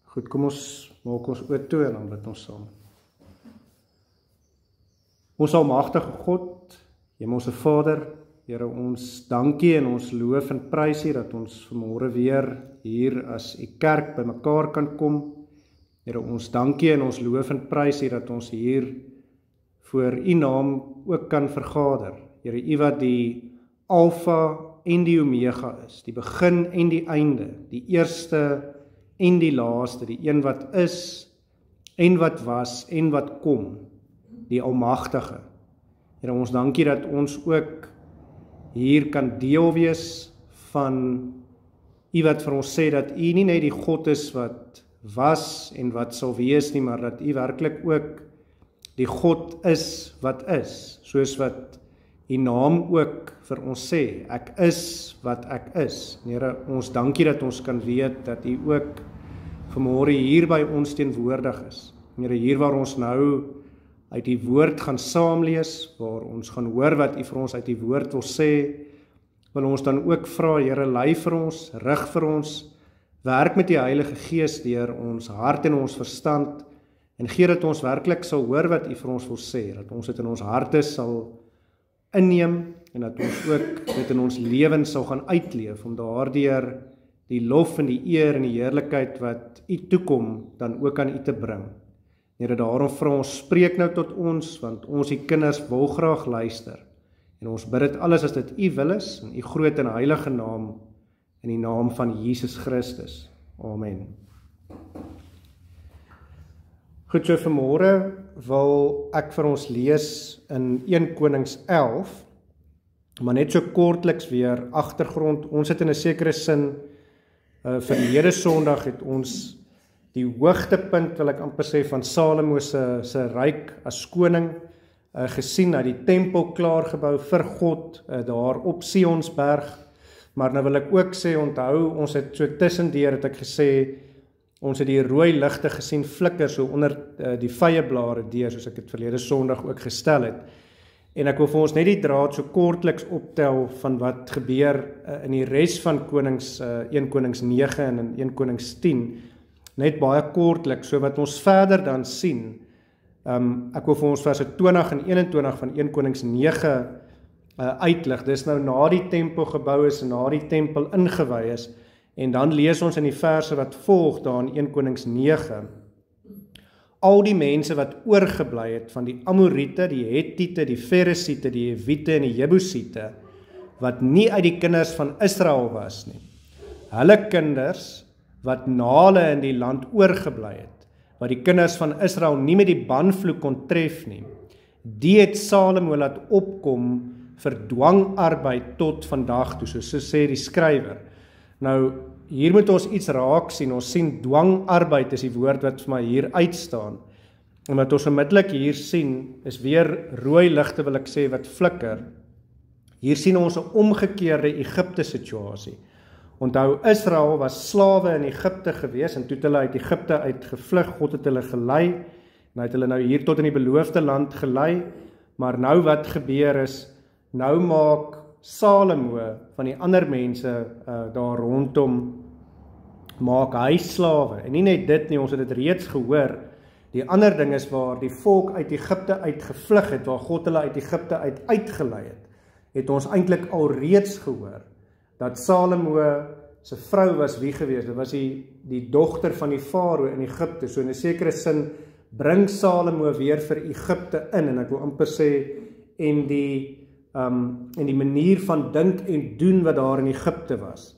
Goed, kom ons maak ons oë toe en dan bid ons saam. Ons almagtige God, Hemelse Vader, Here, ons dankie en ons loof en prys U dat ons vanmôre weer hier as U kerk bymekaar kan kom. Here, ons dankie en ons loof en prys U dat ons hier voor U naam ook kan vergader. Here, U wat die Alfa en die Omega is, die begin en die einde, die eerste en die laaste, die een wat is en wat was en wat kom, die Almagtige. Here, ons dankie dat ons ook hier kan deel wees van U wat vir ons sê dat U nie net die God is wat was en wat sal wees nie, maar dat U werklik ook die God is wat is, soos wat U naam ook vir ons sê, ek is wat ek is. Here, ons dankie dat ons kan weet dat U ook vanmôre hier by ons teenwoordig is. Here, hier waar ons nou uit die woord gaan saamlees, waar ons gaan hoor wat U vir ons uit die woord wil sê, wil ons dan ook vra, Here, lei vir ons, rig vir ons, werk met die Heilige Gees deur ons hart en ons verstand, en gee dat ons werklik sal hoor wat U vir ons wil sê, dat ons dit in ons harte sal inneem, en dat ons ook dit in ons lewens sal gaan uitleef, om daardeur die lof en die eer en die heerlikheid wat U toekom, dan ook aan U te bring. Here, daarom vra ons, spreek nou tot ons, want ons die kinders wil graag luister. En ons bid dit alles as dit U wil is, in U groot en heilige naam, in die naam van Jesus Christus. Amen. Goed, so vanmôre wil ek vir ons lees in 1 Konings 11, maar net so kortliks weer agtergrond. Ons het in 'n sekere sin, verlede Sondag het ons die hoogtepunt, wil ek amper sê, van Salomo se ryk as koning gesien, hy die tempel klaargebou vir God, daar op Sionsberg, maar nou wil ek ook sê, onthou, ons het so tussendeur, het ek gesê, ons het die rooi ligte gesien flikker so onder die vyeblare deur, soos ek het verlede Sondag ook gestel het, en ek wil vir ons net die draad so kortliks optel van wat gebeur in die res van 1 Konings 9 en in 1 Konings 10, net baie kortlik, so wat ons verder dan sien, ek wil vir ons verse 20 en 21 van 1 Konings 9 uitlig, dis nou na die tempel gebou is en na die tempel ingewy is, en dan lees ons in die verse wat volg daar in 1 Konings 9, al die mense wat oorgebly het van die Amoriete, die Hettiete, die Feresiete, die Hewiete en die Jebusiete, wat nie uit die kinders van Israel was nie, hulle kinders wat na hulle in die land oorgebly het, wat die kinders van Israel nie met die banvloek kon tref nie, die het Salomo laat opkom vir dwangarbeid tot vandag toe, so sê die skrywer. Nou, hier moet ons iets raak sien, ons sien dwangarbeid is die woord wat vir my hier uitstaan, en wat ons onmiddellik hier sien, is weer rooi ligte wil ek sê, wat flikker. Hier sien ons 'n omgekeerde Egipte situasie. Onthou, Israel was slawe in Egipte gewees, en toe het hulle uit Egipte uitgevlug, God het hulle gelei, en hy het hulle nou hier tot in die beloofde land gelei, maar nou wat gebeur is, nou maak Salomo van die ander mense daar rondom, maak hy slawe, en nie net dit nie, ons het dit reeds gehoor, die ander ding is waar die volk uit Egipte uitgevlug het, waar God hulle uit Egipte uitgelei het ons eintlik al reeds gehoor, dat Salomo se vrou was wie gewees, dit was die dogter van die farao in Egipte, so in 'n sekere sin bring Salomo weer vir Egipte in, en ek wil amper sê, en die manier van dink en doen wat daar in Egipte was,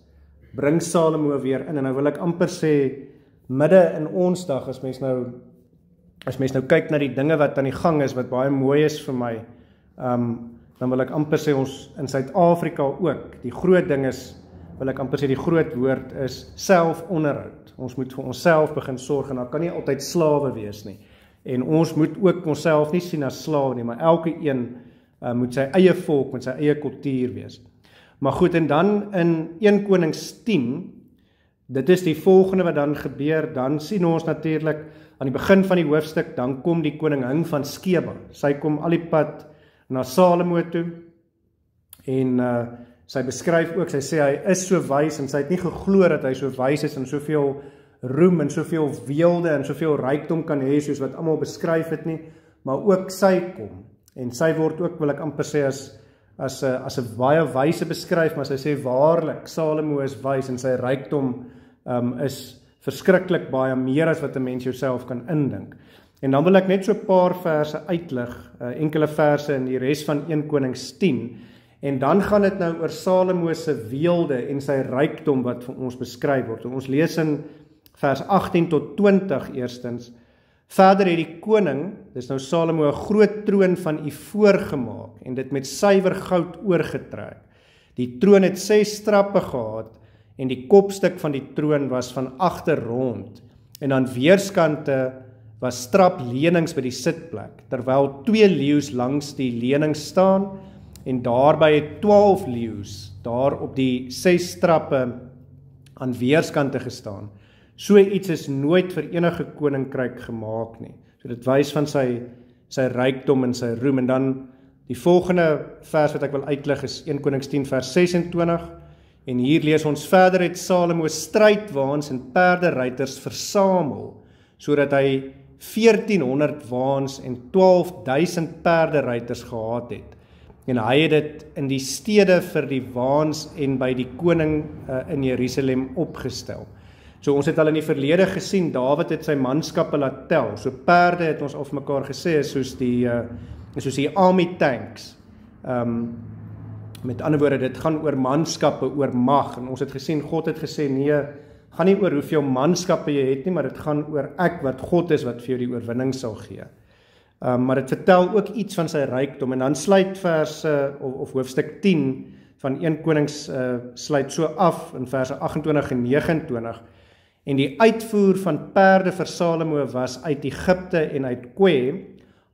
bring Salomo weer in, en nou wil ek amper sê, midde in ons dag, as mens nou kyk na die dinge wat aan die gang is, wat baie mooi is vir my, dan wil ek amper sê, ons in Suid-Afrika ook, die groot ding is, wil ek amper sê, die groot woord is selfonderhoud. Ons moet vir onsself begin sorg, en daar kan nie altyd slawe wees nie, en ons moet ook onsself nie sien as slawe nie, maar elke een moet sy eie volk, met sy eie kultuur wees. Maar goed, en dan in 1 Konings 10, dit is die volgende wat dan gebeur, dan sien ons natuurlik, aan die begin van die hoofstuk, dan kom die koningin van Skeba, sy kom al die pad na Salomo toe, en sy beskryf ook, sy sê hy is so wys, en sy het nie geglo dat hy so wys is, en soveel roem en soveel weelde en soveel rykdom kan hê soos wat almal beskryf het nie, maar ook sy kom. En sy word ook, wil ek amper sê, as 'n baie wyse beskryf, maar sy sê waarlik, Salomo is wys en sy rykdom is verskriklik baie meer as wat 'n mens jouself kan indink. En dan wil ek net so 'n paar verse uitlig, enkele verse in die res van 1 Konings 10, en dan gaan dit nou oor Salomo se weelde en sy rykdom wat vir ons beskryf word. En ons lees in vers 18 tot 20 eerstens. Verder het die koning, dis nou Salomo, 'n groot troon van ivoor gemaak en dit met suiwer goud oorgetrek. Die troon het 6 trappe gehad en die kopstuk van die troon was van agter rond. En aan weerskante was traplenings by die sitplek, terwyl 2 leeu's langs die lening staan en daarby het 12 leeu's daar op die 6 trappe aan weerskante gestaan. So iets is nooit vir enige koninkryk gemaak nie. So dit wys van sy rykdom en sy roem. En dan die volgende vers wat ek wil uitlig is 1 Konings 10 vers 26. En hier lees ons verder het Salomo strydwaans en perderuiters versamel, sodat hy 1400 waans en 12.000 perderuiters gehad het. En hy het dit in die stede vir die waans en by die koning in Jerusalem opgestel. So ons het al in die verlede gesien, Dawid het sy manskappe laat tel. So perde het ons of mekaar gesê is soos die army tanks. Met ander woorde, dit gaan oor manskappe, oor mag. En ons het gesien, God het gesê, nee, gaan nie oor hoeveel manskappe jy het nie, maar dit gaan oor ek wat God is wat vir jou die oorwinning sal gee. Maar dit vertel ook iets van sy rykdom. En dan sluit verse of hoofstuk 10 van 1 Konings sluit so af in verse 28 en 29. En die uitvoer van perde vir Salomo was uit Egipte en uit Kwe.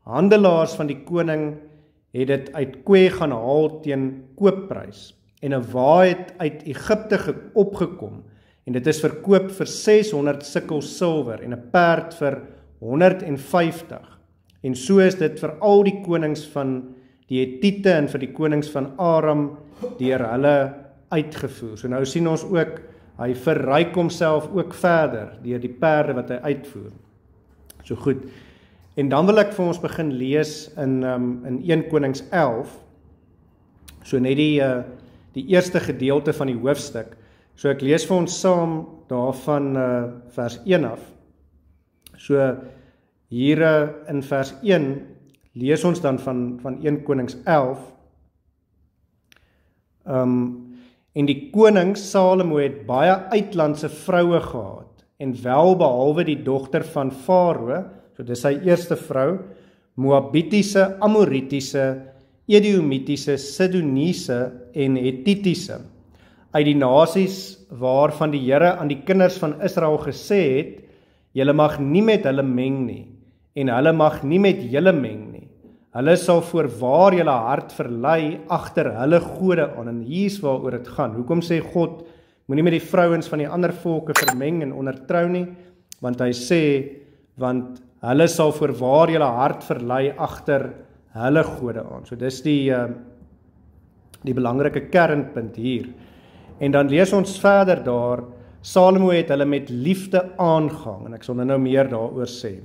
Handelaars van die koning het dit uit Kwe gaan haal teen koopprys. En 'n wa het uit Egipte opgekom en dit is verkoop vir 600 sikkel silwer en 'n perd vir 150. En so is dit vir al die konings van die Hetiete en vir die konings van Aram deur hulle uitgevoer. So nou sien ons ook, hy verryk homself ook verder deur die perde wat hy uitvoer. So goed. En dan wil ek vir ons begin lees in 1 Konings 11. So net die eerste gedeelte van die hoofstuk. So ek lees vir ons saam daarvan vers 1 af. So hier in vers 1 lees ons dan van 1 Konings 11. En die koning Salomo het baie uitlandse vroue gehad, en wel behalwe die dogter van Farao, so dis sy eerste vrou, Moabitiese, Amoritiese, Edomitiese, Sidoniese en Hetitiese, uit die nasies waarvan die Here aan die kinders van Israel gesê het, julle mag nie met hulle meng nie, en hulle mag nie met julle meng nie. Hulle sal voorwaar julle hart verlei agter hulle gode aan. En hier is waaroor dit gaan. Hoekom sê God, moenie met die vrouens van die ander volke vermeng en ondertrou nie? Want hy sê, want hulle sal voorwaar julle hart verlei agter hulle gode aan. So dis die belangrike kernpunt hier. En dan lees ons verder daar, Salomo het hulle met liefde aangehang, en ek sal nou meer daaroor sê.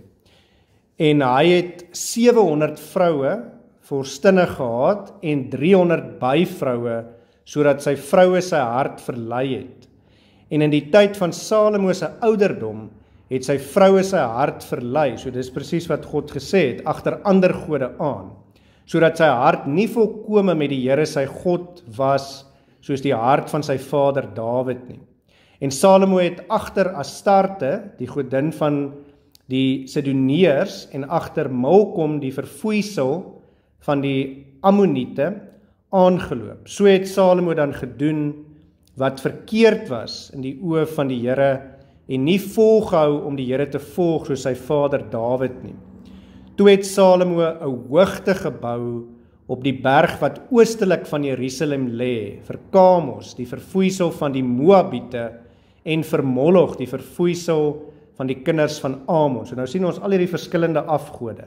En hy het 700 vroue, vorstinne gehad, en 300 byvroue, sodat sy vroue sy hart verlei het. En in die tyd van Salomo se ouderdom, het sy vroue sy hart verlei, so dis presies wat God gesê het, agter ander gode aan, sodat sy hart nie volkome met die Here sy God was, soos die hart van sy vader Dawid nie. En Salomo het agter Astarte, die godin van die Sidoneërs, en agter Milkom, die verfoeisel van die Ammoniete, aangeloop. So het Salomo dan gedoen wat verkeerd was in die oë van die Here, en nie volgehou om die Here te volg soos sy vader Dawid nie. Toe het Salomo 'n hoogte gebou op die berg wat oostelik van Jerusalem lê, vir Kamos, die verfoeisel van die Moabiete, en vir Moloch, die verfoeisel van die kinders van Ammon. So nou sien ons al hierdie verskillende afgode.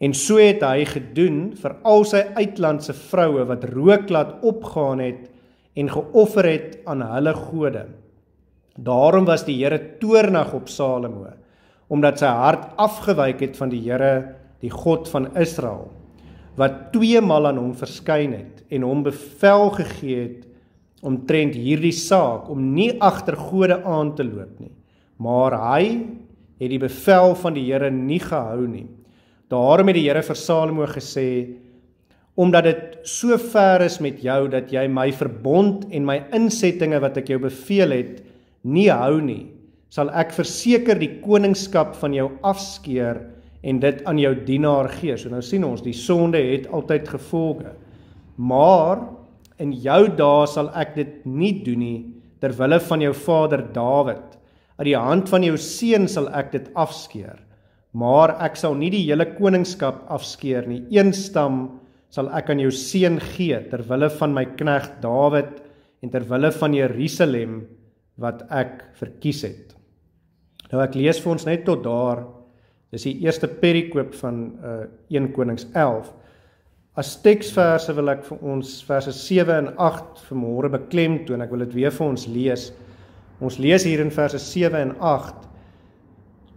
En so het hy gedoen vir al sy uitlandse vroue wat rook laat opgaan het en geoffer het aan hulle gode. Daarom was die Here toornig op Salomo, omdat sy hart afgewyk het van die Here, die God van Israel, wat 2 maal aan hom verskyn het en hom bevel gegee het omtrent hierdie saak, om nie agter gode aan te loop nie. Maar hy het die bevel van die Here nie gehou nie. Daarom het die Here vir Salomo gesê, omdat dit so ver is met jou, dat jy my verbond en my insettinge wat ek jou beveel het, nie hou nie, sal ek verseker die koningskap van jou afskeer en dit aan jou dienaar gee. So nou sien ons, die sonde het altyd gevolge. Maar in jou dae sal ek dit nie doen nie, terwille van jou vader Dawid. Uit die hand van jou seun sal ek dit afskeer. Maar ek sal nie die hele koningskap afskeer nie. 1 stam sal ek aan jou seun gee, terwille van my knegt Dawid en terwille van Jerusalem wat ek verkies het. Nou ek lees vir ons net tot daar, dis die eerste perikoop van 1 Konings 11. As teksverse wil ek vir ons verse 7 en 8 vanmôre beklemtoon, ek wil dit weer vir ons lees. Ons lees hier in verse 7 en 8,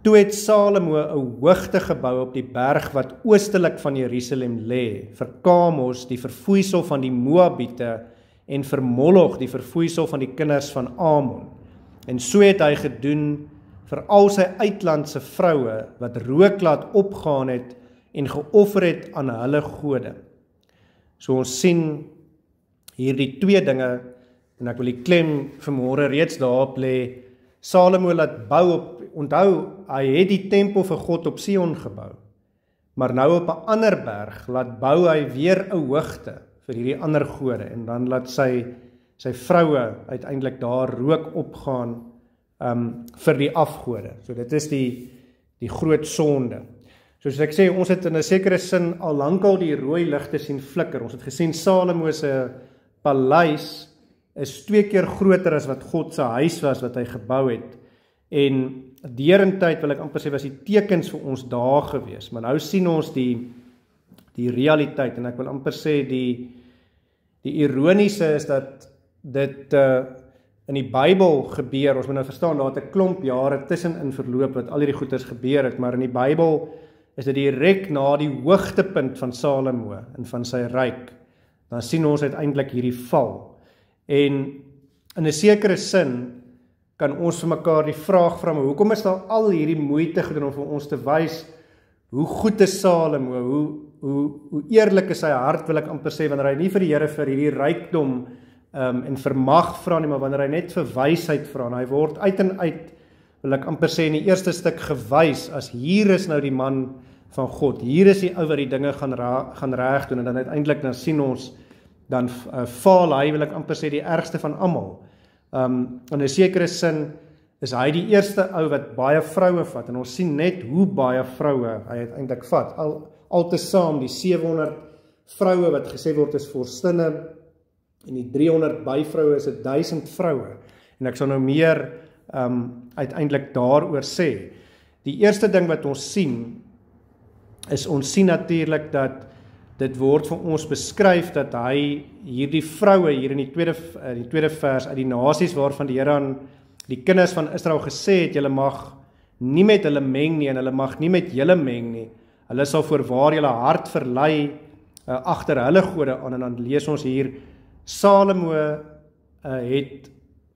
toe het Salomo 'n hoogte gebou op die berg wat oostelik van Jerusalem lê, vir Kamos die verfoeisel van die Moabiete en vir Moloch die verfoeisel van die kinders van Amon. En so het hy gedoen vir al sy uitlandse vroue wat rook laat opgaan het en geoffer het aan hulle gode. So ons sien hierdie 2 dinge, en ek wil die klem vanmôre reeds daarop lê. Salomo laat bou op, onthou, hy het die tempel vir God op Sion gebou, maar nou op 'n ander berg laat bou hy weer 'n hoogte vir hierdie ander gode, en dan laat sy vroue uiteindelik daar rook opgaan vir die afgode. So dit is die groot sonde. Soos ek sê, ons het in 'n sekere sin al lankal die rooi ligte sien flikker. Ons het gesien Salomo se paleis is 2 keer groter as wat God se huis was wat hy gebou het. En derentyd wil ek amper sê was die tekens vir ons daar gewees. Maar nou sien ons die realiteit, en ek wil amper sê die ironiese is dat dit in die Bybel gebeur. Ons moet nou verstaan, daar het 'n klomp jare tussenin verloop wat al hierdie goeders gebeur het, maar in die Bybel is dit direk na die hoogtepunt van Salomo en van sy ryk. Dan sien ons uiteindelik hierdie val. En in 'n sekere sin kan ons vir mekaar die vraag vra, hoekom is daar al hierdie moeite gedoen om vir ons te wys hoe goed is Salomo, hoe eerlik is sy hart, wil ek amper sê, wanneer hy nie vir die Here vir hierdie rykdom en vir mag vra nie, maar wanneer hy net vir wysheid vra, en hy word uit en uit, wil ek amper sê, in die eerste stuk gewys, as hier is nou die man van God, hier is die ou wat die dinge gaan reg doen, en dan uiteindelik dan sien ons, dan faal hy, wil ek amper sê, die ergste van almal. In 'n sekere sin is hy die eerste ou wat baie vroue vat, en ons sien net hoe baie vroue hy uiteindelik vat, altesaam die 700 vroue wat gesê word is vorstinne, en die 300 byvroue is 1000 vroue, en ek sal nou meer uiteindelik daaroor sê. Die eerste ding wat ons sien, is ons sien natuurlik dat dit word vir ons beskryf dat hy hierdie vroue hier in die tweede vers uit die nasies waarvan die Here aan die kinders van Israel gesê het, julle mag nie met hulle meng nie en hulle mag nie met julle meng nie. Hulle sal voorwaar julle hart verlei agter hulle gode aan, en dan lees ons hier Salomo het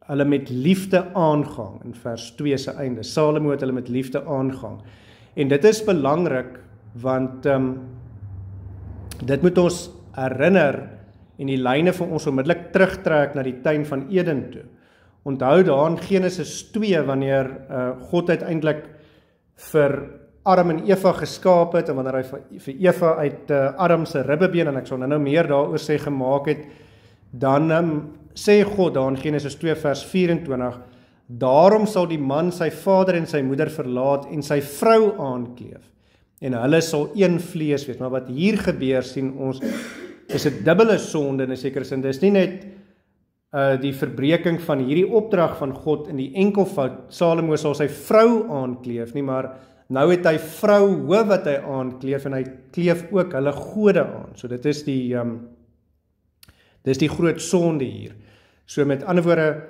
hulle met liefde aangang in vers 2 se einde. Salomo het hulle met liefde aangang. En dit is belangrik want dit moet ons herinner en die lyne vir ons onmiddellik terugtrek na die tuin van Eden toe. Onthou daar in Genesis 2 wanneer God uiteindelik vir Adam en Eva geskaap het, en wanneer hy vir Eva uit Adam se ribbebeen, en ek sal nou meer daaroor sê, gemaak het, dan sê God daar in Genesis 2 vers 24, daarom sal die man sy vader en sy moeder verlaat en sy vrou aankleef, en hulle sal een vlees wees. Maar wat hier gebeur, sien ons, is 'n dubbele sonde in 'n sekere sin. Dis nie net die verbreeking van hierdie opdrag van God in die enkelvoud, Salomo sal sy vrou aankleef nie, maar nou het hy vroue wat hy aankleef, en hy kleef ook hulle gode aan. So dit is die groot sonde hier. So met ander woorde,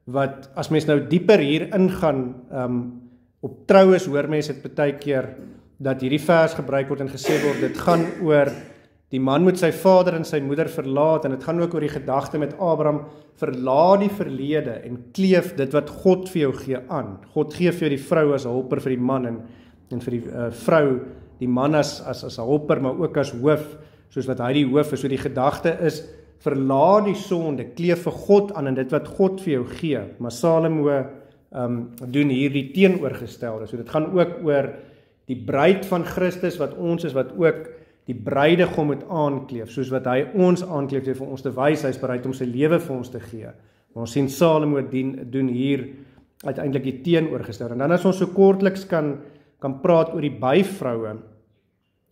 wat as mens nou dieper hier ingaan, op troues hoor mense dit baie keer dat hierdie vers gebruik word en gesê word, dit gaan oor die man moet sy vader en sy moeder verlaat, en dit gaan ook oor die gedagte met Abraham, verlaat die verlede en kleef dit wat God vir jou gee aan. God gee vir jou die vrou as hulper vir die man, en vir die vrou, die man as hulper, maar ook as hoof, soos wat hy die hoof is. So die gedagte is, verlaat die sonde, kleef vir God aan en dit wat God vir jou gee. Maar Salomo doen hier die teenoorgestelde. So dit gaan ook oor die bruid van Christus wat ons is, wat ook die bruidegom moet aankleef, soos wat hy ons aankleef vir ons te wys, hy is bereid om sy lewe vir ons te gee. Maar ons sien Salomo doen hier uiteindelik die teenoorgestelde. En dan as ons so kortliks kan praat oor die byvroue,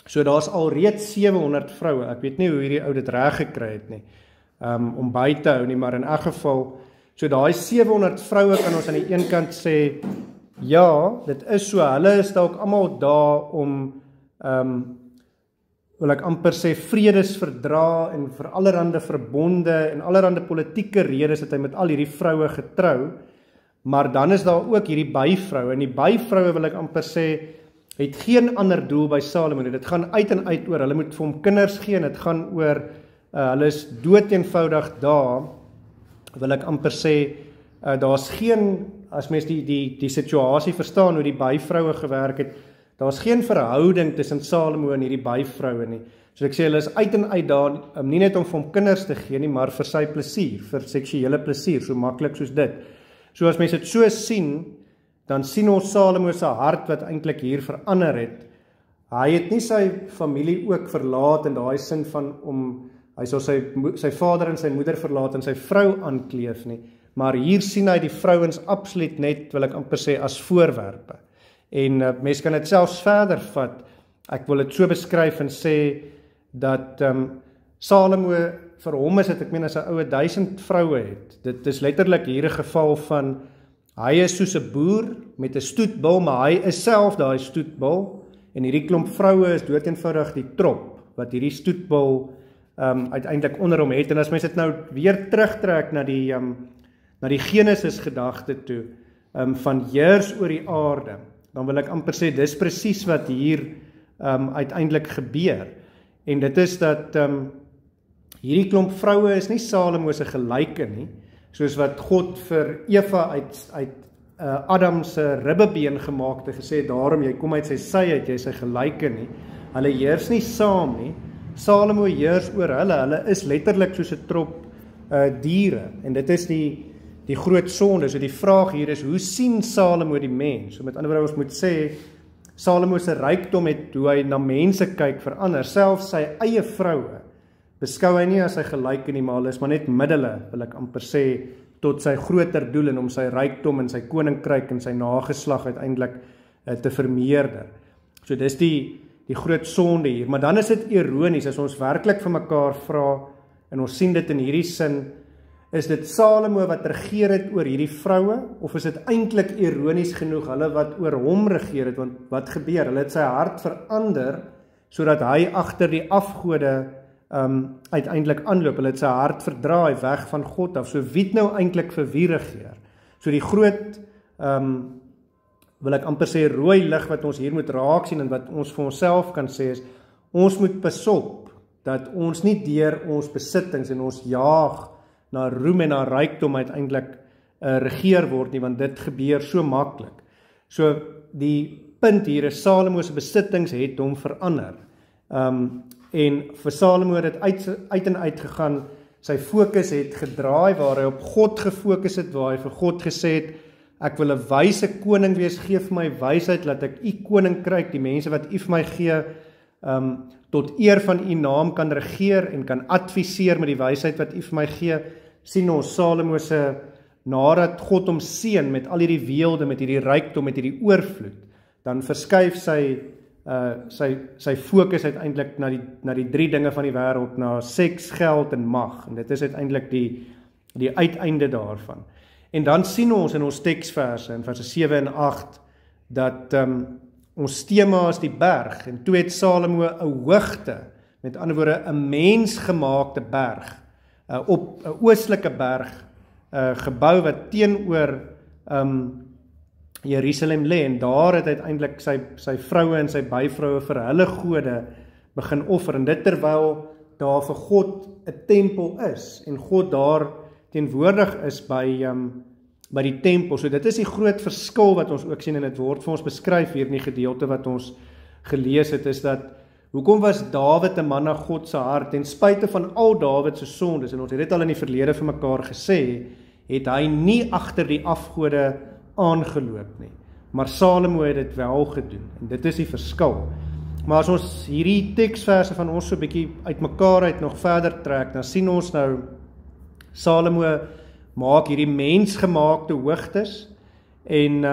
so daar's alreeds 700 vroue, ek weet nie hoe hierdie ou dit reg gekry het nie, om by te hou nie, maar in elk geval, so daai 700 vroue kan ons aan die een kant sê, ja, dit is so, hulle is dalk almal daar om, wil ek amper sê, vredesverdra en vir allerhande verbonde en allerhande politieke redes het hy met al hierdie vroue getrou, maar dan is daar ook hierdie byvroue, en die byvroue wil ek amper sê, het geen ander doel by Salomo nie. Dit gaan uit en uit oor, hulle moet vir hom kinders gee, en dit gaan oor, hulle is doodeenvoudig daar, wil ek amper sê, daar's geen, as mens die situasie verstaan hoe die byvroue gewerk het, daar's geen verhouding tussen Salomo en hierdie byvroue nie. So ek sê, hulle is uit en uit daar, nie net om vir hom kinders te gee nie, maar vir sy plesier, vir seksuele plesier, so maklik soos dit. So as mens dit so sien, dan sien ons Salomo se hart wat eintlik hier verander het. Hy het nie sy familie ook verlaat in daai sin van hy sal sy vader en sy moeder verlaat en sy vrou aankleef nie, maar hier sien hy die vrouens absoluut net, wil ek amper sê, as voorwerpe. En mens kan dit selfs verder vat, ek wil dit so beskryf en sê, dat Salomo, vir hom is dit, ek meen as 'n oue 1000 vroue het, dit is letterlik hier 'n geval van, hy is soos 'n boer met 'n stoetbul, maar hy is self daai stoetbul, en hierdie klomp vroue is doodeenvoudig die trop, wat hierdie stoetbul uiteindelik onder hom het, en as mens dit nou weer terugtrek na die Genesis gedagte toe, van heers oor die aarde, dan wil ek amper sê, dis presies wat hier uiteindelik gebeur, en dit is dat hierdie klomp vroue is nie Salomo se gelyke nie, soos wat God vir Eva uit Adam se ribbebeen gemaak het, gesê, daarom jy kom uit sy sy uit, jy is sy gelyke nie, hulle heers nie saam nie, Salomo heers oor hulle is letterlik soos 'n trop diere, en dit is die groot sonde. So die vraag hier is, hoe sien Salomo die mens? So met ander woorde, ons moet sê, Salomo se rykdom het, hoe hy na mense kyk, verander, selfs sy eie vroue, beskou hy nie as sy gelyke nie, maar hulle is maar net middele, wil ek amper sê, tot sy groter doel, en om sy rykdom en sy koninkryk en sy nageslag uiteindelik te vermeerder. So dis die groot sonde hier, maar dan is dit ironies, as ons werklik vir mekaar vra, en ons sien dit in hierdie sin, is dit Salomo wat regeer het oor hierdie vroue, of is dit eintlik ironies genoeg, hulle wat oor hom regeer het, want wat gebeur, hulle het sy hart verander, sodat hy agter die afgode uiteindelik aanloop, hulle het sy hart verdraai weg van God af, so wie het nou eintlik vir wie regeer? So die groot, wil ek amper sê, rooi lig wat ons hier moet raak sien, en wat ons vir onsself kan sê is, ons moet pasop, dat ons nie deur ons besittings en ons jaag na roem en na rykdom uiteindelik regeer word nie, want dit gebeur so maklik. So die punt hier is, Salomo se besittings het hom verander. En vir Salomo het dit uit en uit gegaan, sy fokus het gedraai, waar hy op God gefokus het, waar hy vir God gesê het, ek wil 'n wyse koning wees, gee vir my wysheid, laat ek u koninkryk, die mense wat u vir my gee, tot eer van u naam kan regeer, en kan adviseer met die wysheid wat u vir my gee, sien ons Salomo se, nadat God hom seën met al hierdie weelde, met hierdie rykdom, met hierdie oorvloed, dan verskuif sy fokus uiteindelik na die drie dinge van die wêreld, na seks, geld en mag, en dit is uiteindelik die uiteinde daarvan. En dan sien ons in ons teksverse, in verse 7 en 8, dat ons tema is die berg, en toe het Salomo 'n hoogte, met ander woorde 'n mensgemaakte berg, op 'n oostelike berg, gebou wat teenoor Jerusalem lê, en daar het uiteindelik sy vroue en sy byvroue vir hulle gode begin offer, en dit terwyl daar vir God 'n tempel is, en God daar teenwoordig is by die tempel. So dit is die groot verskil wat ons ook sien, en dit word vir ons beskryf hier in die gedeelte wat ons gelees het, is dat, hoekom was Dawid 'n man na God se hart, ten spyte van al Dawid se sondes, en ons het dit al in die verlede vir mekaar gesê, het hy nie agter die afgode aangeloop nie, maar Salomo het dit wel gedoen, en dit is die verskil. Maar as ons hierdie teksverse van ons so 'n bietjie uitmekaar uit nog verder trek, dan sien ons nou, Salomo maak hierdie mensgemaakte hoogtes, en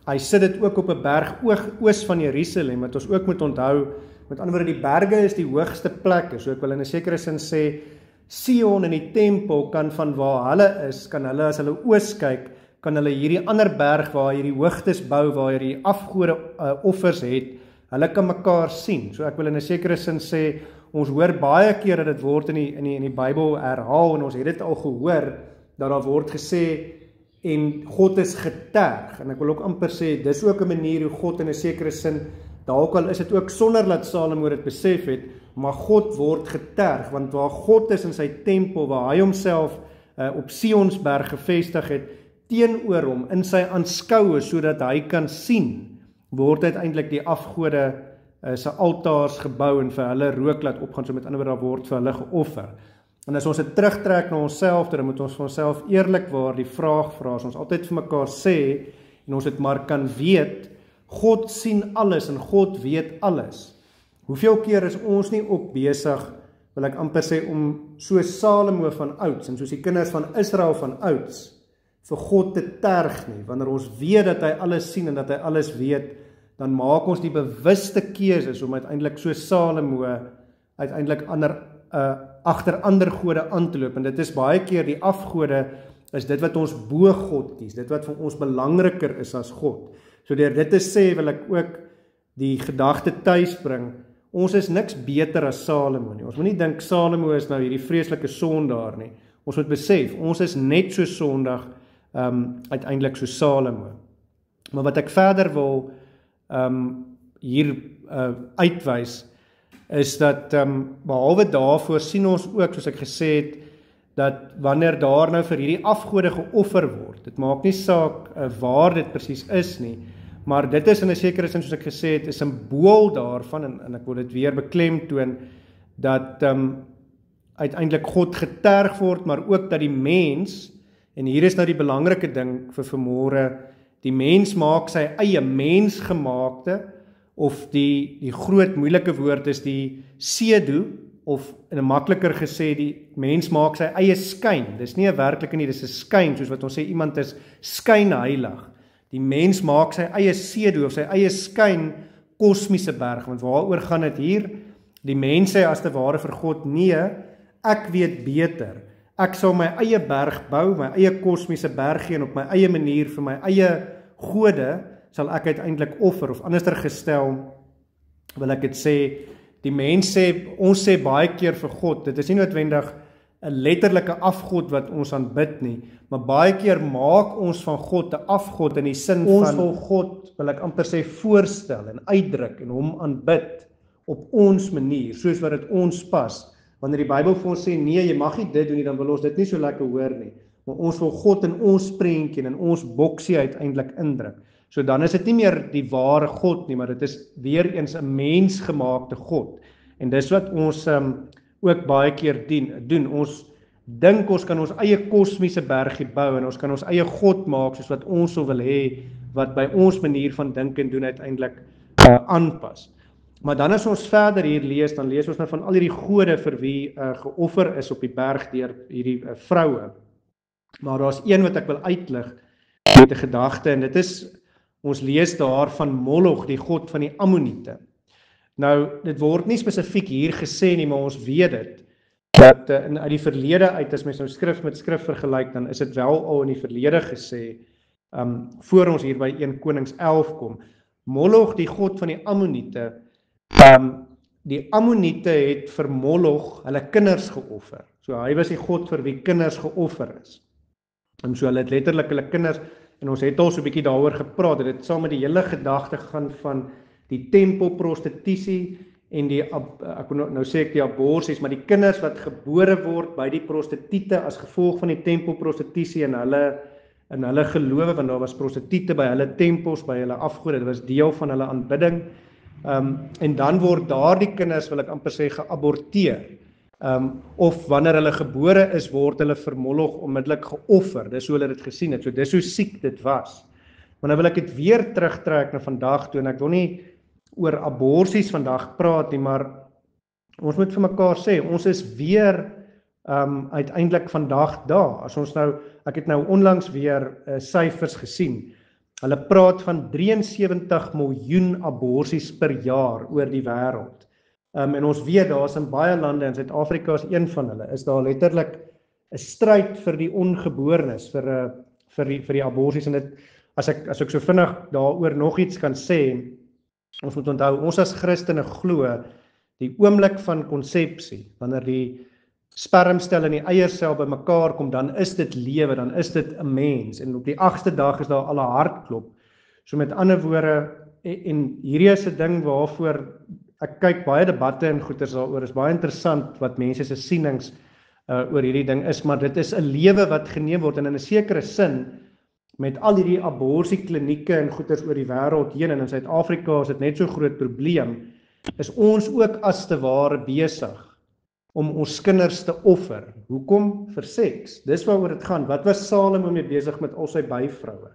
hy sit dit ook op 'n berg oos van Jerusalem, wat ons ook moet onthou, met ander woorde, die berge is die hoogste plekke, so ek wil in 'n sekere sin sê, Sion en die tempel kan van waar hulle is, kan hulle, as hulle oos kyk, kan hulle hierdie ander berg waar hierdie hoogtes bou, waar hierdie afgode offers het, hulle kan mekaar sien. So ek wil in 'n sekere sin sê, ons hoor baie keer dat dit word in die Bybel herhaal, en ons het dit al gehoor, dat daar word gesê, en God is geterg, en ek wil ook amper sê, dis ook 'n manier hoe God in 'n sekere sin, dalk al is dit ook sonder dat Salomo dit besef het, maar God word geterg, want waar God is in sy tempel, waar hy homself op Sionsberg gevestig het, teenoor hom, in sy aanskoue, sodat hy kan sien, word uiteindelik die afgode se altaars gebou, en vir hulle rook laat opgaan, so met ander woorde, word vir hulle geoffer. En as ons dit terugtrek na onsself, dan moet ons vir onsself eerlikwaar die vraag vra, as ons altyd vir mekaar sê, en ons dit maar kan weet, God sien alles, en God weet alles. Hoeveel keer is ons nie ook besig, wil ek amper sê, om so Salomo van ouds, en soos die kinders van Israel van ouds, vir God te terg nie, wanneer ons weet dat hy alles sien, en dat hy alles weet, dan maak ons die bewuste keuses, om uiteindelik so Salomo, uiteindelik agter ander gode aan te loop, en dit is baie keer die afgode, is dit wat ons bo God kies, dit wat vir ons belangriker is as God. So deur dit te sê, wil ek ook die gedagte tuis bring, ons is niks beter as Salomo nie, ons moet nie dink Salomo is nou hierdie vreeslike sondaar nie, ons moet besef, ons is net so sondig, uiteindelik so Salomo. Maar wat ek verder wil hier uitwys, is dat behalwe daarvoor sien ons ook, soos ek gesê het, dat wanneer daar nou vir hierdie afgode geoffer word, dit maak nie saak waar dit presies is nie, maar dit is in 'n sekere sin, soos ek gesê het, 'n simbool daarvan, en ek wil dit weer beklemtoon, dat uiteindelik God geterg word, maar ook dat die mens, en hier is nou die belangrike ding vir vanmôre, die mens maak sy eie mensgemaakte, of die groot moeilike woord is die pseudo, of in 'n makliker gesê, die mens maak sy eie skyn, dis nie 'n werklike nie, dis 'n skyn, soos wat ons sê, iemand is skynheilig, die mens maak sy eie pseudo, of sy eie skyn, kosmiese berg, want waaroor gaan dit hier? Die mens sê as te ware vir God, nee, ek weet beter, ek sal my eie berg bou, my eie kosmiese berg gee, en op my eie manier, vir my eie gode, sal ek uiteindelik offer, of anderster gestel, wil ek dit sê, die mens sê, ons sê baie keer vir God, dit is nie noodwendig 'n letterlike afgod wat ons aanbid nie, maar baie keer maak ons van God 'n afgod in die sin van, ons wil God, wil ek amper sê, voorstel en uitdruk en hom aanbid op ons manier, soos wat dit ons pas. Wanneer die Bybel vir ons sê, nee, jy mag nie dit doen nie, dan wil ons dit nie so lekker hoor nie, maar ons wil God in ons prentjie en in ons boksie uiteindelik indruk. So dan is dit nie meer die ware God nie, maar dit is weer eens 'n mensgemaakte God. En dis wat ons ook baie keer doen. Ons dink ons kan ons eie kosmiese bergie bou, en ons kan ons eie God maak, soos wat ons sou wil hê, wat by ons manier van dink en doen uiteindelik aanpas. Maar dan as ons verder hier lees, dan lees ons nou van al hierdie gode vir wie geoffer is op die berg deur hierdie vroue. Maar daar's een wat ek wil uitlig met 'n gedagte, en dit is, ons lees daar van Moloch, die god van die Ammoniete. Nou, dit word nie spesifiek hier gesê nie, maar ons weet dit, dat uit die verlede uit, as mens nou skrif met skrif vergelyk, dan is dit wel al in die verlede gesê, voor ons hier by 1 Konings 11 kom. Moloch, die god van die Ammoniete, die Ammoniete het vir Moloch hulle kinders geoffer. So hy was die god vir wie kinders geoffer is. En so hulle het letterlik hulle kinders, en ons het al so 'n bietjie daaroor gepraat, dit saam met die hele gedagte gaan van die tempelprostitusie en die ek nou sê ek die aborsies, maar die kinders wat gebore word by die prostituie as gevolg van die tempelprostitusie en hulle gelowe, want daar was prostituie by hulle tempels, by hulle afgode, dit was deel van hulle aanbidding. En dan word daardie kinders, wil ek amper sê, geaborteer. Of wanneer hulle gebore is, word hulle vir Moloch onmiddellik geoffer. Dis hoe hulle dit gesien het. So dis hoe siek dit was. Maar nou wil ek dit weer terugtrek na vandag toe, en ek wil nie oor aborsies vandag praat nie, maar ons moet vir mekaar sê, ons is weer uiteindelik vandag daar. As ons nou, ek het nou onlangs weer syfers gesien. Hulle praat van 73 miljoen aborsies per jaar oor die wêreld. En ons weet daar is in baie lande, en Suid-Afrika is een van hulle, is daar letterlik 'n stryd vir die ongeborenes, vir die aborsies. En dit, as ek so vinnig daaroor nog iets kan sê, ons moet onthou, ons as Christene glo, die oomblik van konsepsie, wanneer die spermsel en die eiersel by mekaar kom, dan is dit lewe, dan is dit 'n mens, en op die 8ste dag is daar al 'n hartklop. So met ander woorde, en hierdie is 'n ding waarvoor ek kyk baie debatte en goeters daaroor, is baie interessant wat mense se sienings oor hierdie ding is, maar dit is 'n lewe wat geneem word, en in 'n sekere sin, met al hierdie aborsieklinieke en goeters oor die wêreld heen, en in Suid-Afrika is dit net so groot probleem, is ons ook as te ware besig om ons kinders te offer. Hoekom? Vir seks. Dis waaroor dit gaan. Wat was Salomo mee besig met al sy byvroue?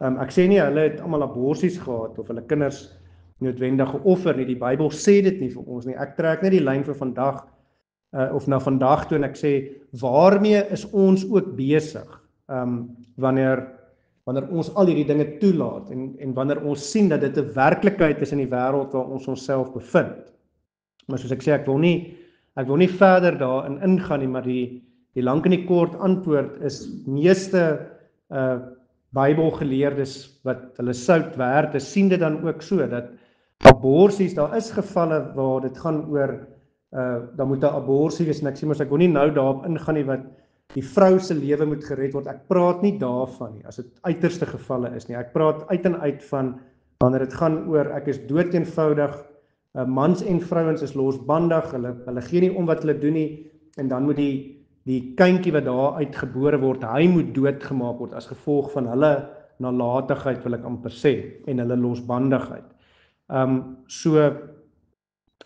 Ek sê nie hulle het almal aborsies gehad of hulle kinders noodwendig geoffer nie. Die Bybel sê dit nie vir ons nie. Ek trek net die lyn vir vandag of na vandag toe, en ek sê waarmee is ons ook besig wanneer ons al hierdie dinge toelaat en wanneer ons sien dat dit 'n werklikheid is in die wêreld waar ons onsself bevind. Maar soos ek sê, ek wil nie verder daarin ingaan nie, maar die lank en die kort antwoord is meeste Bybelgeleerdes wat hulle sout werd is, sien dit dan ook so dat aborsies, daar is gevalle waar dit gaan oor dan moet 'n aborsie wees, en ek sê mos ek wil nie nou daarop ingaan nie wat die vrou se lewe moet gered word. Ek praat nie daarvan nie as dit uiterste gevalle is nie. Ek praat uit en uit van wanneer dit gaan oor ek is dood eenvoudig, mans en vrouens is losbandig, hulle gee nie om wat hulle doen nie, en dan moet die kindjie wat daar uitgebore word, hy moet doodgemaak word as gevolg van hulle nalatigheid, wil ek amper sê, en hulle losbandigheid.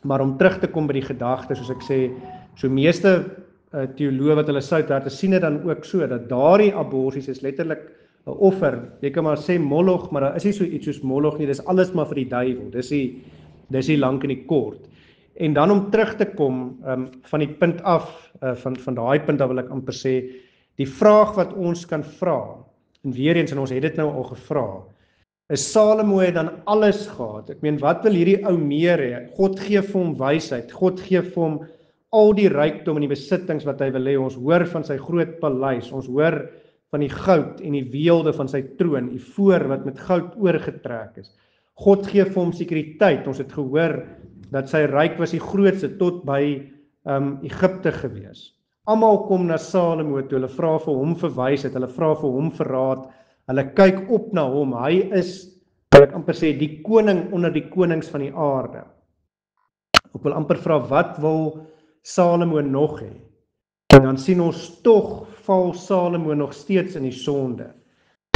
Maar om terug te kom by die gedagte, soos ek sê, so meeste teoloë wat hulle sout werd, sien dit dan ook so, dat daardie aborsies is letterlik 'n offer. Jy kan maar sê Moloch, maar daar is nie so iets soos Moloch nie, dis alles maar vir die duiwel, dis die lank en die kort. En dan om terug te kom van die punt af, van daai punt, dan wil ek amper sê, die vraag wat ons kan vra, en weer eens, en ons het dit nou al gevra, is Salomo het dan alles gehad. Ek meen, wat wil hierdie ou meer hê? God gee vir hom wysheid, God gee vir hom al die rykdom en die besittings wat hy wil hê. Ons hoor van sy groot paleis, ons hoor van die goud en die weelde van sy troon, die voor wat met goud oorgetrek is. God gee vir hom sekuriteit. Ons het gehoor dat sy ryk was die grootste tot by Egipte gewees. Almal kom na Salomo toe, hulle vra vir hom vir wysheid, hulle vra vir hom vir raad, hulle kyk op na hom, hy is, wil ek amper sê, die koning onder die konings van die aarde. Ek wil amper vra, wat wil Salomo nog hê? En dan sien ons tog val Salomo nog steeds in die sonde.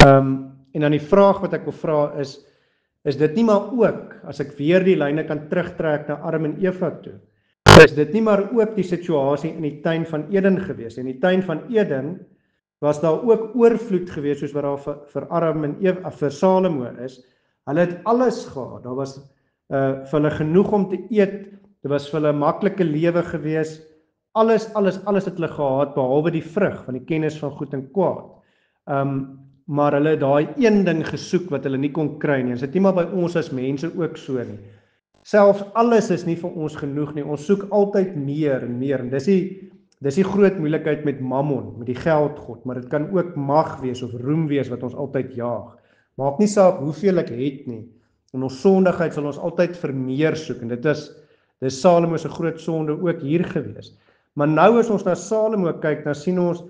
En dan die vraag wat ek wil vra is dit nie maar ook, as ek weer die lyne kan terugtrek na Adam en Eva toe, is dit nie maar ook die situasie in die tuin van Eden gewees? In die tuin van Eden was daar ook oorvloed gewees, soos wat daar vir Adam en Eva, vir Salomo is. Hulle het alles gehad, daar was vir hulle genoeg om te eet, dit was vir hulle 'n maklike lewe gewees, alles het hulle gehad, behalwe die vrug van die kennis van goed en kwaad. Maar hulle het daai een ding gesoek wat hulle nie kon kry nie, en dit is nie maar by ons as mense ook so nie. Selfs alles is nie vir ons genoeg nie, ons soek altyd meer en meer, en dis die groot moeilikheid met mammon, met die geldgod, maar dit kan ook mag wees of roem wees wat ons altyd jaag. Maak nie saak hoeveel ek het nie, en ons sondigheid sal ons altyd vir meer soek, en dis Salomo se groot sonde ook hier gewees. Maar nou as ons na Salomo kyk, dan sien ons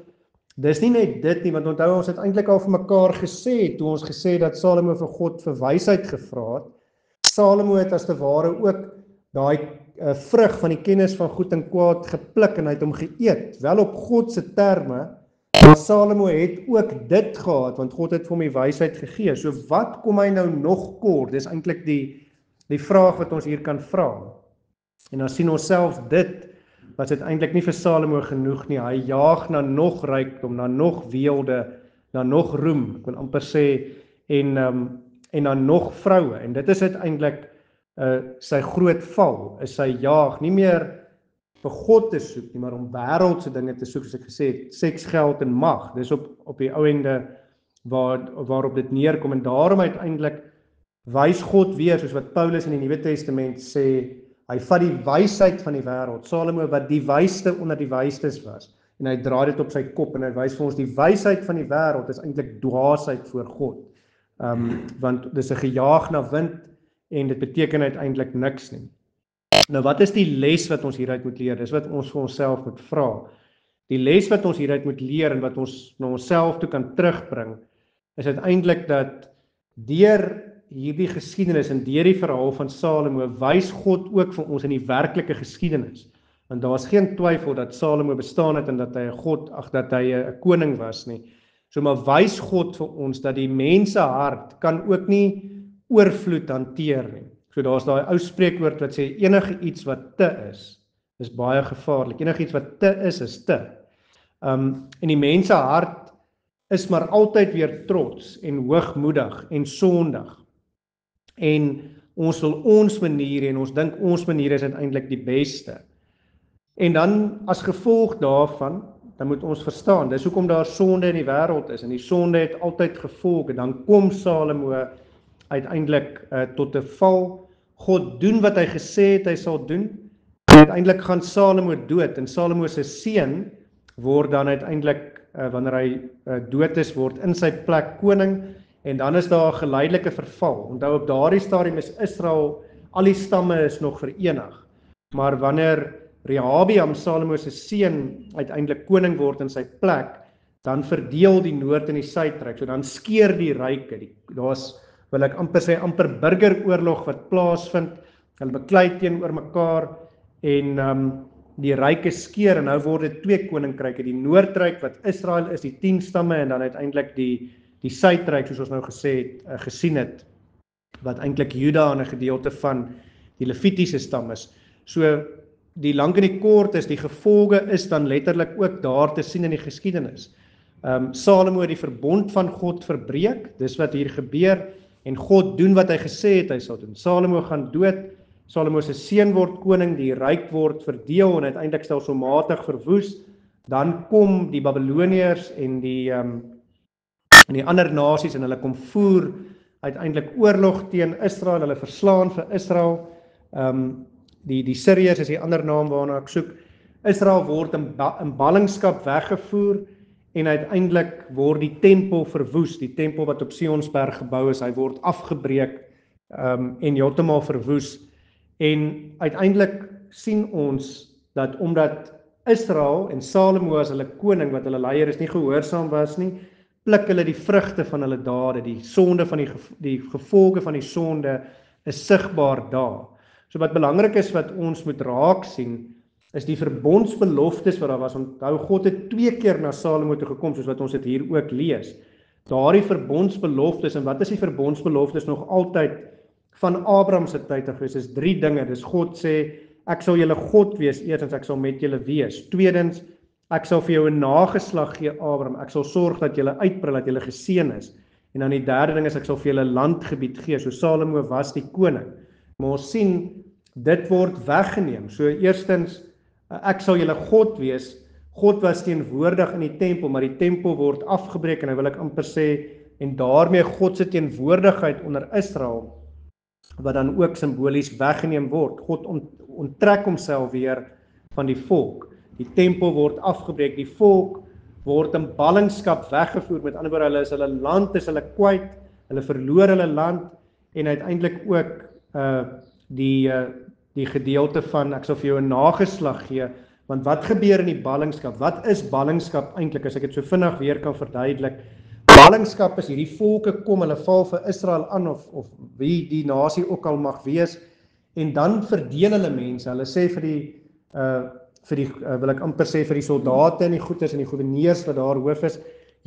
dis nie net dit nie, want onthou ons het eintlik al vir mekaar gesê, toe ons gesê dat Salomo vir God vir wysheid gevra het. Salomo het as te ware ook daai vrug van die kennis van goed en kwaad gepluk en hy het hom geëet, wel op God se terme, maar Salomo het ook dit gehad, want God het vir hom die wysheid gegee. So wat kom hy nou nog kort? Dis eintlik die vraag wat ons hier kan vra. En dan sien ons selfs dit, was dit eintlik nie vir Salomo genoeg nie. Hy jaag na nog rykdom, na nog weelde, na nog roem, ek wil amper sê, en na nog vroue. En dit is uiteindelik sy groot val, is sy jaag, nie meer vir God te soek nie, maar om wêreldse dinge te soek, soos ek gesê het, seks, geld en mag. Dis op die ou ende waarop dit neerkom, en daarom uiteindelik wys God weer, soos wat Paulus in die Nuwe Testament sê, hy vat die wysheid van die wêreld, Salomo wat die wysste onder die wystes was, en hy draai dit op sy kop, en hy wys vir ons die wysheid van die wêreld is eintlik dwaasheid voor God, want dis 'n gejaag na wind, en dit beteken uiteindelik niks nie. Nou wat is die les wat ons hieruit moet leer? Dis wat ons vir onsself moet vra. Die les wat ons hieruit moet leer en wat ons na onsself toe kan terugbring, is uiteindelik dat deur hierdie geskiedenis en deur die verhaal van Salomo wys God ook vir ons in die werklike geskiedenis. Want daar's geen twyfel dat Salomo bestaan het en dat hy 'n koning was nie. So maar wys God vir ons dat die mense hart kan ook nie oorvloed hanteer nie. So daar's daai ou spreekwoord wat sê enige iets wat te is baie gevaarlik. Enige iets wat te is te. En die mense hart is maar altyd weer trots en hoogmoedig en sondig. En ons wil ons manier en ons dink ons manier is uiteindelik die beste. En dan as gevolg daarvan, dan moet ons verstaan, dis hoekom daar sonde in die wêreld is, en die sonde het altyd gevolg, en dan kom Salomo uiteindelik tot 'n val. God doen wat hy gesê het hy sal doen, en uiteindelik gaan Salomo dood, en Salomo se seun word dan uiteindelik, wanneer hy dood is, word in sy plek koning, en dan is daar 'n geleidelike verval. Onthou op daardie stadium is Israel, al die stamme is nog verenig, maar wanneer Rehabeam, Salomo se seun, uiteindelik koning word in sy plek, dan verdeel die noord en die suidryk, so dan skeer die ryke, daar's, wil ek amper sê, amper burgeroorlog wat plaasvind, hulle beklei teenoor mekaar, en die ryke skeer, en nou word dit 2 koninkryke, die noordryk wat Israel is, die 10 stamme, en dan uiteindelik die suidryk, soos ons nou gesien het, wat eintlik Juda en 'n gedeelte van die Levitiese stam is. So die lank en die kort is, die gevolge is dan letterlik ook daar te sien in die geskiedenis. Salomo het die verbond van God verbreek, dis wat hier gebeur, en God doen wat hy gesê het hy sal doen. Salomo gaan dood, Salomo se seun word koning, die ryk word verdeel en uiteindelik stelselmatig verwoes. Dan kom die Babiloniërs en die ander nasies, en hulle kom voer uiteindelik oorlog teen Israel, hulle verslaan vir Israel. Die Syriërs is die ander naam waarna ek soek. Israel word in ballingskap weggevoer, en uiteindelik word die tempel verwoes, die tempel wat op Sionsberg gebou is, hy word afgebreek en heeltemal verwoes. En uiteindelik sien ons dat omdat Israel en Salomo as hulle koning, wat hulle leier is, nie gehoorsaam was nie, pluk hulle die vrugte van hulle dade, die sonde van die gevolge van die sonde is sigbaar daar. So wat belangrik is wat ons moet raak sien, is die verbondsbeloftes wat daar was. Onthou, God het 2 keer na Salomo toe gekom, soos wat ons dit hier ook lees. Daardie verbondsbeloftes, en wat is die verbondsbeloftes nog altyd van Abraham se tyd af gewees, is 3 dinge. Dis God sê, ek sal julle God wees, eerstens ek sal met julle wees. Tweedens, ek sal vir jou 'n nageslag gee, Abraham. Ek sal sorg dat julle uitbrei, dat julle geseën is. En dan die derde ding is, ek sal vir julle landgebied gee. So Salomo was die koning. Maar ons sien, dit word weggeneem. So eerstens, ek sal julle God wees. God was teenwoordig in die tempel, maar die tempel word afgebreek, en wil ek amper sê, en daarmee God se teenwoordigheid onder Israel, wat dan ook simbolies weggeneem word. God onttrek homself weer van die volk. Die tempel word afgebreek, die volk word in ballingskap weggevoer, met ander woorde, hulle is hulle land, is hulle kwyt, hulle verloor hulle land, en uiteindelik ook die gedeelte van, ek sal vir jou 'n nageslag gee, Want wat gebeur in die ballingskap? Wat is ballingskap eintlik, as ek dit so vinnig weer kan verduidelik? Ballingskap is hierdie volke kom, hulle val vir Israel aan, of wie die nasie ook al mag wees, en dan verdeel hulle mense. Hulle sê vir die wil ek amper sê vir die soldate en die goeders en die goewerneurs wat daar hoof is,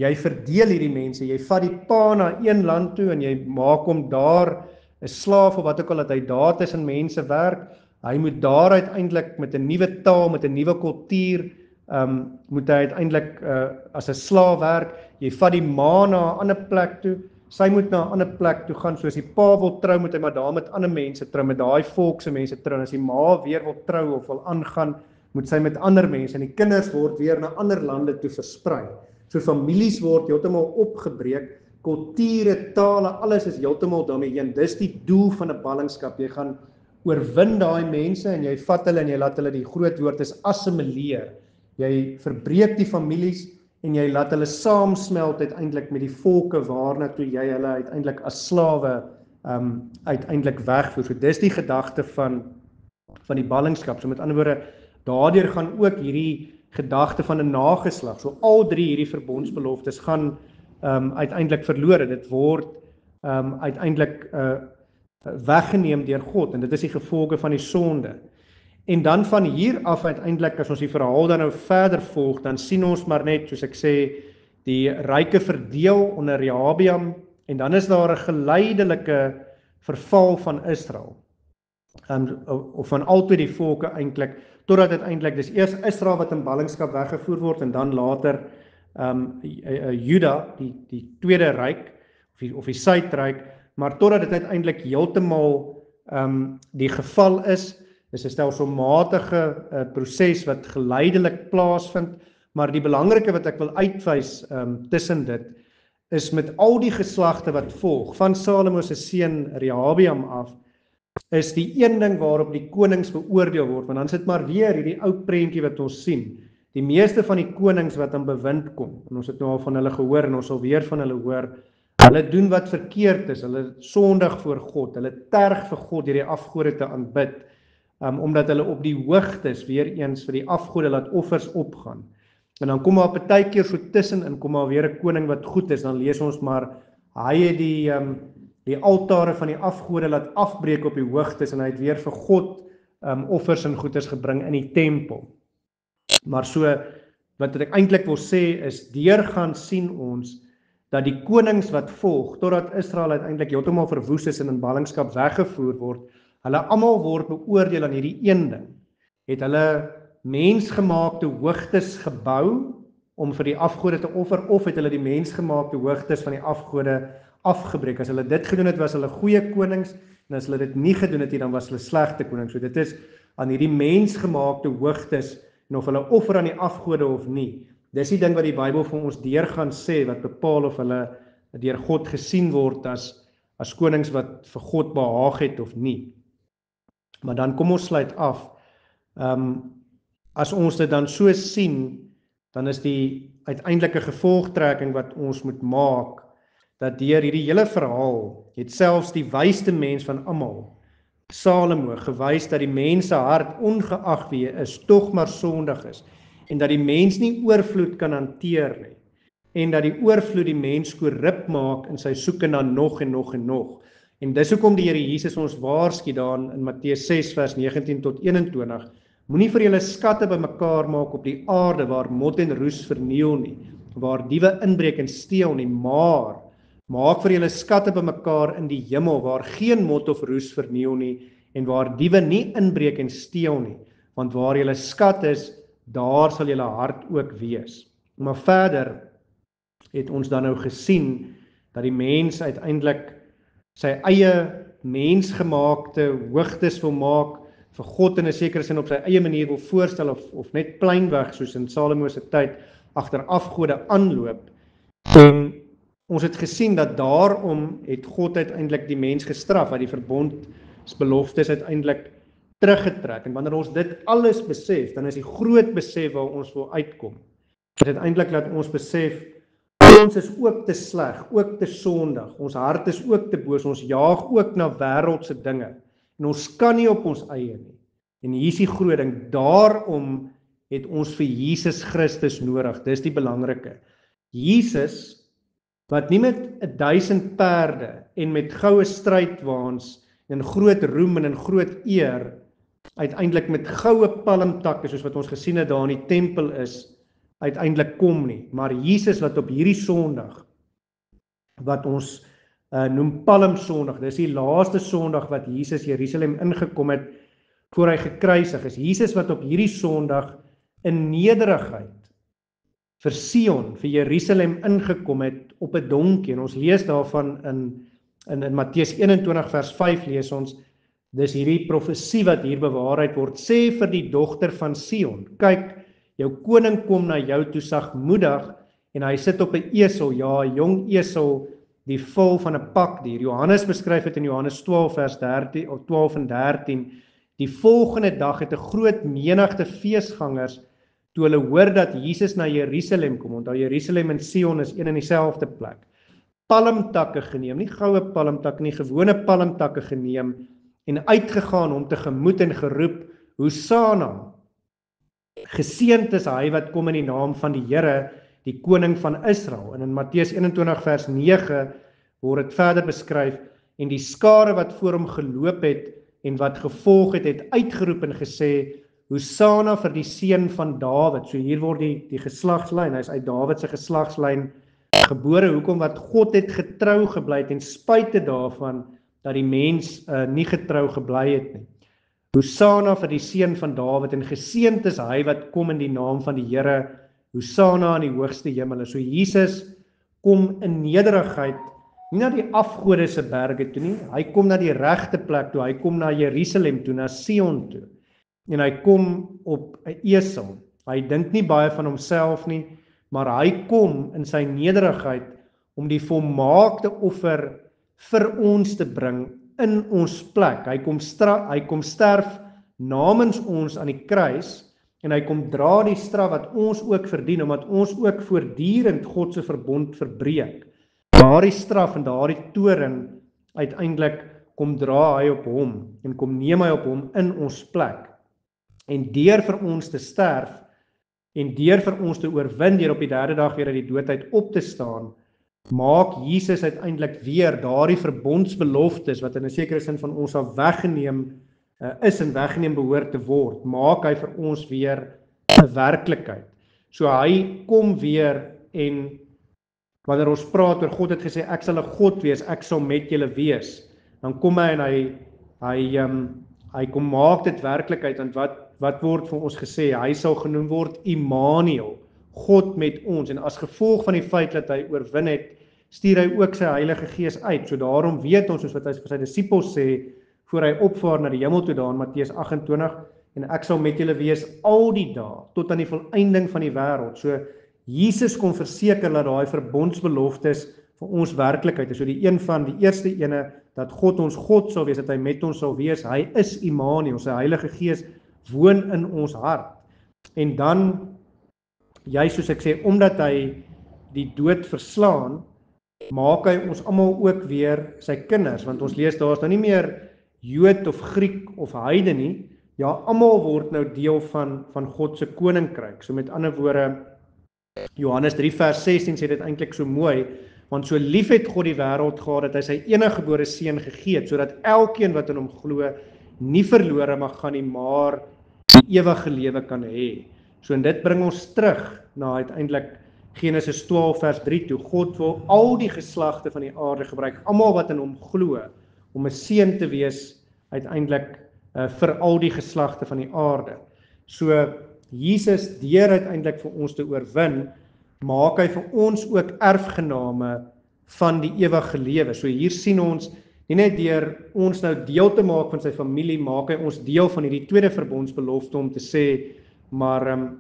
jy verdeel hierdie mense, jy vat die pa na een land toe en jy maak hom daar 'n slaaf of wat ook al, dat hy daar tussen mense werk. Hy moet daar uiteindelik met 'n nuwe taal, met 'n nuwe kultuur, moet hy uiteindelik as 'n slaaf werk. Jy vat die ma na 'n ander plek toe, sy moet na 'n ander plek toe gaan, soos die pa wil trou, moet hy maar daar met ander mense trou, met daai volkse mense trou, en as die ma weer wil trou of wil aangaan, moet sy met ander mense, en die kinders word weer na ander lande toe versprei. So families word heeltemal opgebreek, kulture, tale, alles is heeltemal daarmee heen. Dis die doel van 'n ballingskap. Jy gaan oorwin daai mense en jy vat hulle en jy laat hulle, die groot woord is assimileer. Jy verbreek die families en jy laat hulle saamsmelt uiteindelik met die volke waarna toe jy hulle uiteindelik as slawe uiteindelik wegvoer. So dis die gedagte van die ballingskap. So met ander woorde, daardeur gaan ook hierdie gedagte van 'n nageslag. So al drie hierdie verbondsbeloftes gaan uiteindelik verlore. Dit word uiteindelik weggeneem deur God, en dit is die gevolge van die sonde. En dan van hier af uiteindelik, as ons die verhaal dan nou verder volg, dan sien ons maar net, soos ek sê, die ryke verdeel onder Rehabeam, en dan is daar 'n geleidelike verval van Israel, of van albei die volke eintlik, totdat uiteindelik, dis eers Israel wat in ballingskap weggevoer word, en dan later Juda, die tweede ryk, of die suidryk, maar totdat dit uiteindelik heeltemal die geval is. Dis 'n stelselmatige proses wat geleidelik plaasvind, maar die belangrike wat ek wil uitwys tussen dit, is met al die geslagte wat volg, van Salomo se seun Rehabeam af, is die een ding waarop die konings beoordeel word, want dan sit maar weer hierdie ou prentjie wat ons sien. Die meeste van die konings wat aan bewind kom, en ons het nou al van hulle gehoor, en ons sal weer van hulle hoor, hulle doen wat verkeerd is, hulle sondig voor God, hulle terg vir God deur die afgode te aanbid, omdat hulle op die hoogtes weer eens vir die afgode laat offers opgaan. En dan kom maar partykeer so tussenin, kom maar weer 'n koning wat goed is, dan lees ons maar, hy het die altare van die afgode laat afbreek op die hoogtes, en hy het weer vir God offers en goeders gebring in die tempel. Maar so, wat ek eintlik wil sê is, deurgaan sien ons, dat die konings wat volg, totdat Israel uiteindelik heeltemal verwoes is en in ballingskap weggevoer word, hulle almal word beoordeel aan hierdie een ding. Het hulle mensgemaakte hoogtes gebou om vir die afgode te offer, of het hulle die mensgemaakte hoogtes van die afgode afgebreek? As hulle dit gedoen het, was hulle goeie konings, en as hulle dit nie gedoen het, dan was hulle slegte konings. So dit is aan hierdie mensgemaakte hoogtes, en of hulle offer aan die afgode of nie. Dis die ding wat die Bybel vir ons deur gaan sê, wat bepaal of hulle deur God gesien word as konings wat vir God behaag het of nie. Maar dan kom ons sluit af. As ons dit dan so sien, dan is die uiteindelike gevolgtrekking wat ons moet maak, dat deur hierdie hele verhaal, het selfs die wysste mens van almal, Salomo, gewys dat die mens se hart, ongeag wie hy is, tog maar sondig is, en dat die mens nie oorvloed kan hanteer nie, en dat die oorvloed die mens korrup maak in sy soeke na nog en nog en nog. En dis hoekom die Here Jesus ons waarsku daar in Matteus 6 vers 19 tot 21, moenie vir julle skatte bymekaar maak op die aarde waar mot en roes verniel nie, waar diewe inbreek en steel nie, maar maak vir julle skatte bymekaar in die hemel waar geen mot of roes verniel nie, en waar diewe nie inbreek en steel nie, want waar julle skat is, daar sal julle hart ook wees. Maar verder het ons dan nou gesien dat die mens uiteindelik sy eie mensgemaakte hoogtes wil maak, vir God in 'n sekere sin op sy eie manier wil voorstel, of net pleinweg soos in Salomo se tyd agter afgode aanloop. En ons het gesien dat daarom het God uiteindelik die mens gestraf, dat die verbondsbeloftes uiteindelik teruggetrek. En wanneer ons dit alles besef, dan is die groot besef waar ons wil uitkom. Dit uiteindelik laat ons besef, ons is ook te sleg, ook te sondig, ons hart is ook te boos, ons jaag ook na wêreldse dinge, en ons kan nie op ons eie nie. En hier is die groot ding, daarom het ons vir Jesus Christus nodig. Dis die belangrike. Jesus, wat nie met 1000 perde en met goue strydwaans en groot roem en in groot eer, uiteindelik met goue palmtakke, soos wat ons gesien het daar in die tempel is, uiteindelik kom nie. Maar Jesus wat op hierdie Sondag, wat ons noem Palmsondag, dis die laaste Sondag wat Jesus Jerusalem ingekom het, voor hy gekruisig is. Jesus wat op hierdie Sondag in nederigheid vir Sion, vir Jerusalem ingekom het op 'n donkie. En ons lees daarvan in Matteus 21 vers 5 lees ons, dis hierdie profesie wat hier bewaarheid word. Sê vir die dogter van Sion, kyk, jou koning kom na jou toe sagmoedig en hy sit op 'n esel, ja, 'n jong esel, die vol van 'n pakdier. Johannes beskryf dit in Johannes 12 vers 13 of 12 en 13. Die volgende dag het 'n groot menigte feesgangers toe hulle hoor dat Jesus na Jerusalem kom. Onthou Jerusalem en Sion is een en dieselfde plek. Palmtakke geneem, nie goue palmtakke nie, gewone palmtakke geneem en uitgegaan om tegemoet en geroep, Hosanna. Geseënd is hy wat kom in die naam van die Here, die koning van Israel. En in Matteus 21 vers 9 word dit verder beskryf, en die skare wat voor hom geloop het en wat gevolg het uitgeroep en gesê, Hosanna vir die seun van Dawid. So hier word die geslagslyn, hy is uit Dawid se geslagslyn gebore. Hoekom? Wat God het getrou gebly ten spyte daarvan dat die mens nie getrou gebly het nie. Hosanna vir die seun van Dawid, en geseënd is hy wat kom in die naam van die Here, Hosanna in die hoogste hemel. So Jesus kom in nederigheid, nie na die afgode se berge toe nie, hy kom na die regte plek toe, hy kom na Jerusalem toe, na Sion toe, en hy kom op 'n esel. Hy dink nie baie van homself nie, maar hy kom in sy nederigheid om die volmaakte offer vir ons te bring in ons plek. Hy kom sterf namens ons aan die kruis, en hy kom dra die straf wat ons ook verdien, omdat ons ook voortdurend God se verbond verbreek. Daardie straf en daardie toorn uiteindelik kom dra hy op hom, en kom neem hy op hom in ons plek. En deur vir ons te sterf, en deur vir ons te oorwin, deur op die derde dag weer uit die dood uit op te staan, maak Jesus uiteindelik weer daardie verbondsbeloftes, wat in 'n sekere sin van ons af weggeneem is en weggeneem behoort te word, maak hy vir ons weer 'n werklikheid. So hy kom weer, en wanneer ons praat oor God het gesê, ek sal 'n God wees, ek sal met julle wees, dan kom hy en hy kom maak dit werklikheid. En wat word vir ons gesê? Hy sal genoem word Immanuel, God met ons, en as gevolg van die feit dat hy oorwin het, stuur hy ook sy Heilige Gees uit. So daarom weet ons, soos wat hy vir sy disippels sê, voor hy opvaar na die hemel toe daar in Matteus 28, en ek sal met julle wees al die dae, tot aan die volëinding van die wêreld. So Jesus kom verseker dat daai verbondsbeloftes vir ons werklikheid is. So die eerste ene, dat God ons God sal wees, dat hy met ons sal wees, hy is Immanuel, sy Heilige Gees woon in ons hart. En dan, juist soos ek sê, omdat hy die dood verslaan, maak hy ons almal ook weer sy kinders, want ons lees daar is nou nie meer Jood of Griek of heide nie, ja, almal word nou deel van God se koninkryk. So met ander woorde, Johannes 3 vers 16 sê dit eintlik so mooi, want so lief het God die wêreld gehad, dat hy sy eniggebore seun gegee het, sodat elkeen wat in hom glo, nie verlore mag gaan nie, maar die ewige lewe kan hê. So en dit bring ons terug na uiteindelik Genesis 12 vers 3 toe. God wil al die geslagte van die aarde gebruik, almal wat in hom glo, om 'n seën te wees uiteindelik vir al die geslagte van die aarde. So Jesus, deur uiteindelik vir ons te oorwin, maak hy vir ons ook erfgename van die ewige lewe. So hier sien ons, nie net deur ons nou deel te maak van sy familie, maak hy ons deel van hierdie tweede verbondsbelofte om te sê, maar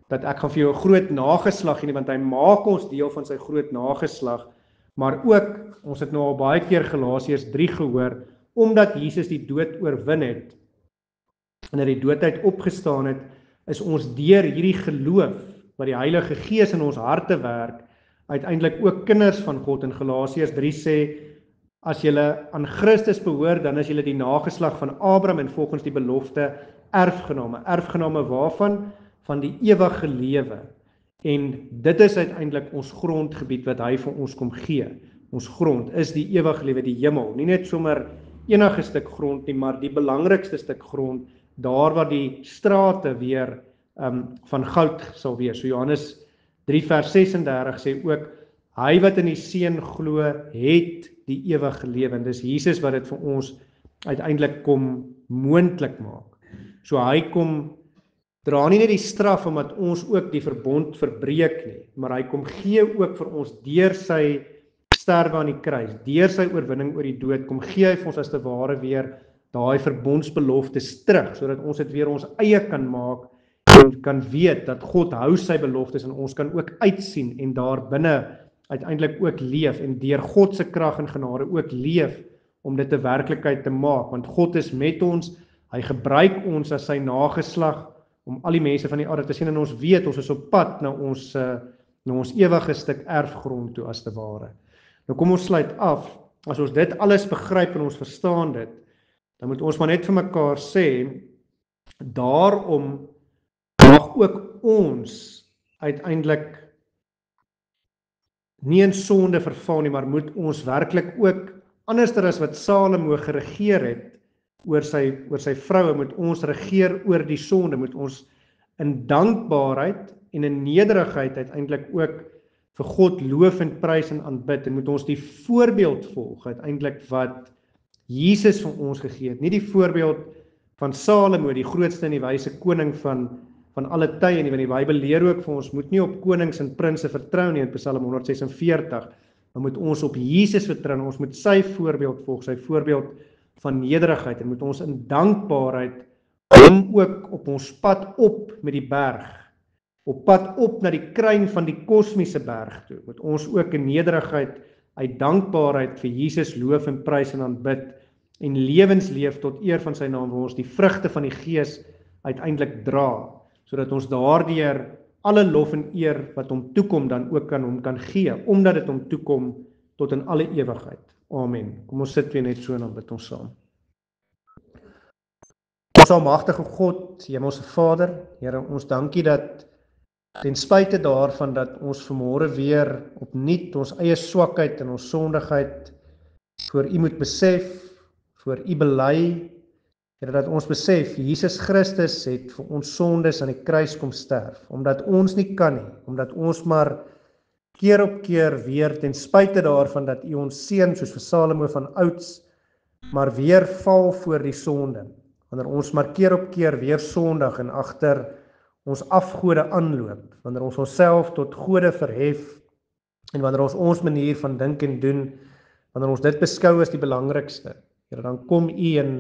dat ek gaan vir jou 'n groot nageslag hê, want hy maak ons deel van sy groot nageslag, maar ook, ons het nou al baie keer Galasiërs 3 gehoor, omdat Jesus die dood oorwin het, en uit die dood uit opgestaan het, is ons deur hierdie geloof, wat die Heilige Gees in ons harte werk, uiteindelik ook kinders van God. In Galasiërs 3 sê, as julle aan Christus behoort, dan is julle die nageslag van Abraham en volgens die belofte erfgename. Erfgename waarvan? van die ewige lewe. En dit is uiteindelik ons grondgebied wat hy vir ons kom gee. Ons grond is die ewige lewe, die hemel. Nie net sommer enige stuk grond nie, maar die belangrikste stuk grond, daar waar die strate weer van goud sal wees. So Johannes 3 vers 36 sê ook, hy wat in die Seun glo, het die ewige lewe. En dis Jesus wat dit vir ons uiteindelik kom moontlik maak. So hy kom dra nie net die straf omdat ons ook die verbond verbreek nie, maar hy kom gee ook vir ons deur sy sterwe aan die kruis, deur sy oorwinning oor die dood, kom gee hy vir ons as te ware weer daai verbondsbeloftes terug, sodat ons dit weer ons eie kan maak en kan weet dat God hou sy beloftes en ons kan ook uitsien en daar binne uiteindelik ook leef en deur God se krag en genade ook leef om dit 'n werklikheid te maak, want God is met ons, hy gebruik ons as sy nageslag om al die mense van die aarde te sien en ons weet ons is op pad na ons ewige stuk erfgrond toe as te ware. Nou kom ons sluit af, as ons dit alles begryp en ons verstaan dit, dan moet ons maar net vir mekaar sê, daarom mag ook ons uiteindelik nie in sonde verval nie, maar moet ons werklik ook, anderster as wat Salomo geregeer het, oor sy vroue, moet ons regeer oor die sonde, moet ons in dankbaarheid en in nederigheid uiteindelik ook vir God loof en prys en aanbid, en moet ons die voorbeeld volg uiteindelik wat Jesus vir ons gegee het, nie die voorbeeld van Salomo, die grootste en die wyse koning van alle tye nie, want die Bybel leer ook vir ons, moet nie op konings en prinse vertrou nie in Psalm 146, maar moet ons op Jesus vertrou, ons moet sy voorbeeld volg, sy voorbeeld van nederigheid, en moet ons in dankbaarheid hom ook op ons pad op met die berg, op pad op na die kruin van die kosmiese berg toe, moet ons ook in nederigheid uit dankbaarheid vir Jesus loof en prys en aanbid, en lewens leef tot eer van sy naam, waar ons die vrugte van die Gees uiteindelik dra, sodat ons daardeur alle lof en eer wat hom toekom dan ook aan hom kan gee, omdat dit hom toekom tot in alle ewigheid. Amen. Kom ons sit weer net so en dan bid ons saam. Ons almagtige God, Hemelse Vader, Here, ons dankie dat ten spyte daarvan dat ons vanmôre weer opnuut ons eie swakheid en ons sondigheid voor U moet besef, voor U bely, Here, dat ons besef, Jesus Christus het vir ons sondes aan die kruis kom sterf, omdat ons nie kan nie, omdat ons maar keer op keer weer, ten spyte daarvan dat U ons seën, soos vir Salomo van ouds, maar weer val voor die sonde, wanneer ons maar keer op keer weer sondig en agter ons afgode aanloop, wanneer ons onsself tot gode verhef, en wanneer ons manier van dink en doen, wanneer ons dit beskou as die belangrikste, Here, dan kom U en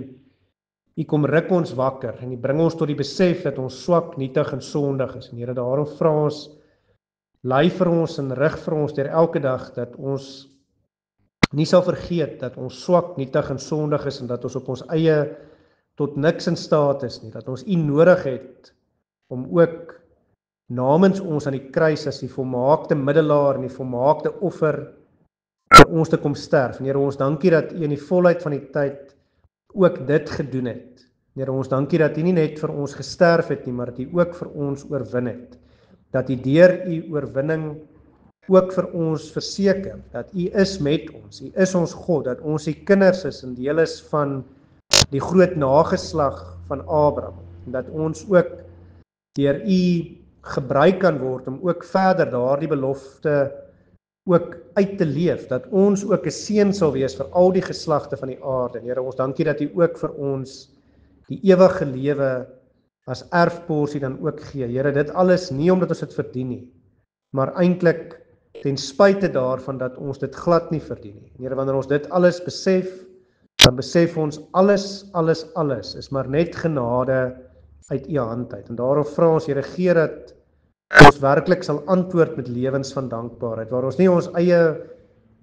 U kom ruk ons wakker, en U bring ons tot die besef dat ons swak, nietig en sondig is, en Here, daarom vra ons, lei vir ons en rig vir ons deur elke dag, dat ons nie sal vergeet dat ons swak, nietig en sondig is, en dat ons op ons eie tot niks in staat is nie, dat ons U nodig het, om ook namens ons aan die kruis as die volmaakte middelaar en die volmaakte offer vir ons te kom sterf. En Here, ons dankie dat U in die volheid van die tyd ook dit gedoen het. Here, ons dankie dat U nie net vir ons gesterf het nie, maar dat U ook vir ons oorwin het. Dat U deur U oorwinning ook vir ons verseker, dat U is met ons, U is ons God, dat ons U kinders is en deel is van die groot nageslag van Abraham, en dat ons ook deur U gebruik kan word om ook verder daardie belofte ook uit te leef, dat ons ook 'n seën sal wees vir al die geslagte van die aarde. Here, ons dankie dat U ook vir ons die ewige lewe as erfporsie dan ook gee. Here, dit alles nie omdat ons dit verdien nie, maar eintlik ten spyte daarvan dat ons dit glad nie verdien nie. Here, wanneer ons dit alles besef, dan besef ons alles is maar net genade uit U hand uit. En daarom vra ons, Here, gee dat ons werklik sal antwoord met lewens van dankbaarheid, waar ons nie ons eie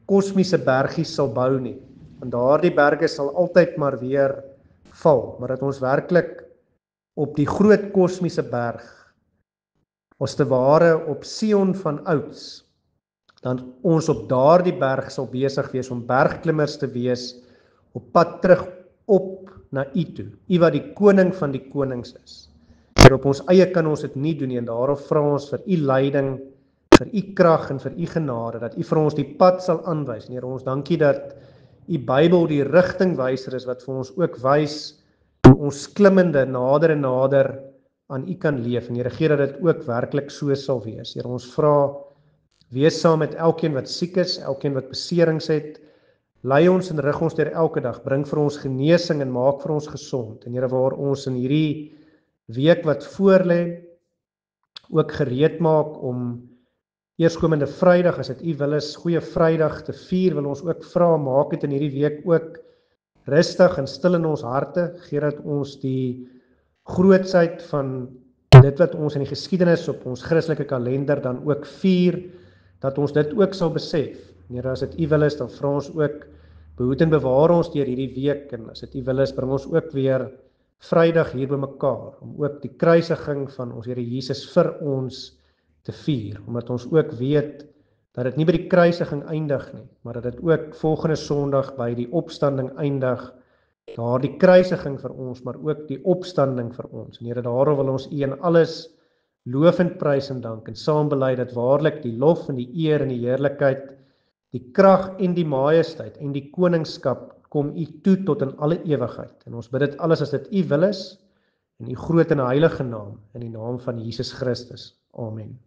kosmiese bergies sal bou nie, en daardie berge sal altyd maar weer val, maar dat ons werklik op die groot kosmiese berg, as te ware op Sion van ouds, dan ons op daardie berg sal besig wees om bergklimmers te wees, op pad terug op na U toe, U wat die koning van die konings is. Here, op ons eie kan ons dit nie doen nie, en daarom vra ons vir u leiding, vir u krag en vir u genade, dat u vir ons die pad sal aanwys. Here, ons dankie dat u Bybel die rigtingwyser is, wat vir ons ook wys hoe ons klimmende nader en nader aan u kan leef. En Here, gee dat dit ook werklik so sal wees. Here, ons vra, wees saam met elkeen wat siek is, elkeen wat beserings het. Lei ons en rig ons deur elke dag, bring vir ons genesing en maak vir ons gesond. En Here, waar ons in hierdie week wat voorlê ook gereed maak om eerskomende Vrydag, as dit u wil is, Goeie Vrydag te vier, wil ons ook vra, maak dit in hierdie week ook rustig en stil in ons harte. Gee dat ons die grootsheid van dit wat ons in die geskiedenis op ons Christelike kalender dan ook vier, dat ons dit ook sal besef. Here, as dit u wil is, dan vra ons ook, behoed en bewaar ons deur hierdie week, en as dit u wil is, bring ons ook weer Vrydag hier bymekaar, om ook die kruisiging van ons Here Jesus vir ons te vier, omdat ons ook weet, dat dit nie by die kruisiging eindig nie, maar dat dit ook volgende Sondag by die opstanding eindig, daar die kruisiging vir ons, maar ook die opstanding vir ons. En Here, daarom wil ons u in alles loof en prys en dank, en saam bely dat waarlik die lof en die eer en die heerlikheid, die krag en die majesteit en die koningskap kom u toe tot in alle ewigheid. En ons bid dit alles as dit u wil is, in u groot en heilige naam, in die naam van Jesus Christus. Amen.